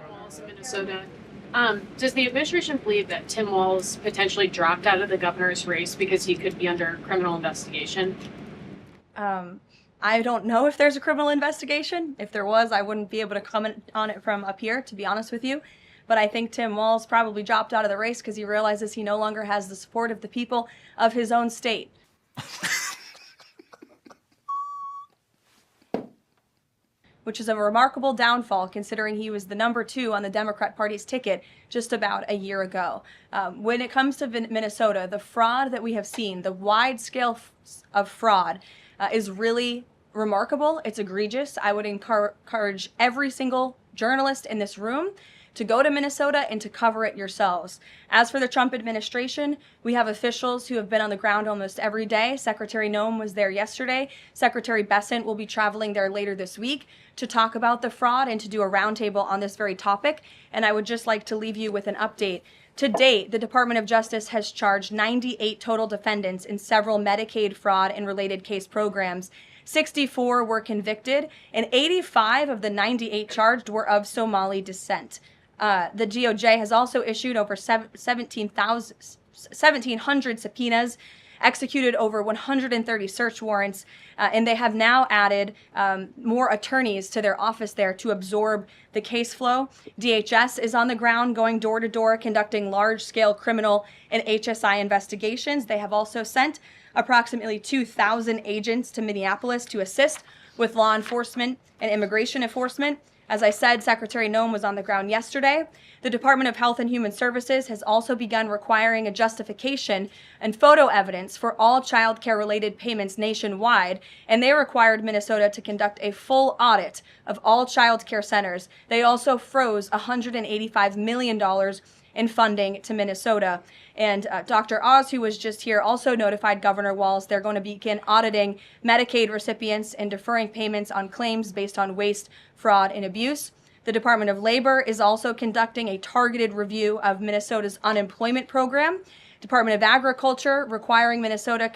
Walz in Minnesota. Does the administration believe that Tim Walz potentially dropped out of the governor's race because he could be under criminal investigation? I don't know if there's a criminal investigation. If there was, I wouldn't be able to comment on it from up here, to be honest with you. But I think Tim Walz probably dropped out of the race because he realizes he no longer has the support of the people of his own state. Which is a remarkable downfall considering he was the number 2 on the Democrat Party's ticket just about a year ago. When it comes to Minnesota, the fraud that we have seen, the wide scale of fraud, is really remarkable. It's egregious. I would encourage every single journalist in this room to go to Minnesota and to cover it yourselves. As for the Trump administration, we have officials who have been on the ground almost every day. Secretary Noem was there yesterday. Secretary Bessent will be traveling there later this week to talk about the fraud and to do a roundtable on this very topic. And I would just like to leave you with an update. To date, the Department of Justice has charged 98 total defendants in several Medicaid fraud and related case programs. 64 were convicted, and 85 of the 98 charged were of Somali descent. The DOJ has also issued over 1,700 subpoenas, executed over 130 search warrants, and they have now added more attorneys to their office there to absorb the case flow. DHS is on the ground going door to door conducting large-scale criminal and HSI investigations. They have also sent approximately 2,000 agents to Minneapolis to assist with law enforcement and immigration enforcement. As I said, Secretary Noem was on the ground yesterday. The Department of Health and Human Services has also begun requiring a justification and photo evidence for all child care related payments nationwide, and they required Minnesota to conduct a full audit of all child care centers. They also froze $185 million in funding to Minnesota. And Dr. Oz, who was just here, also notified Governor Walz they're going to begin auditing Medicaid recipients and deferring payments on claims based on waste, fraud, and abuse. The Department of Labor is also conducting a targeted review of Minnesota's unemployment program. Department of Agriculture requiring Minnesota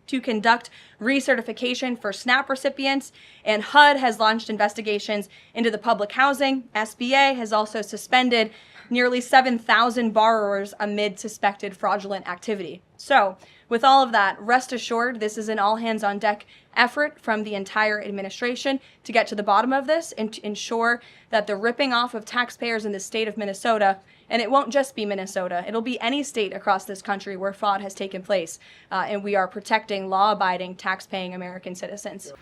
to conduct recertification for SNAP recipients, and HUD has launched investigations into the public housing. SBA has also suspended nearly 7,000 borrowers amid suspected fraudulent activity. So, with all of that, rest assured this is an all-hands-on-deck effort from the entire administration to get to the bottom of this and to ensure that the ripping off of taxpayers in the state of Minnesota, and it won't just be Minnesota, it'll be any state across this country where fraud has taken place, and we are protecting law-abiding, tax-paying American citizens.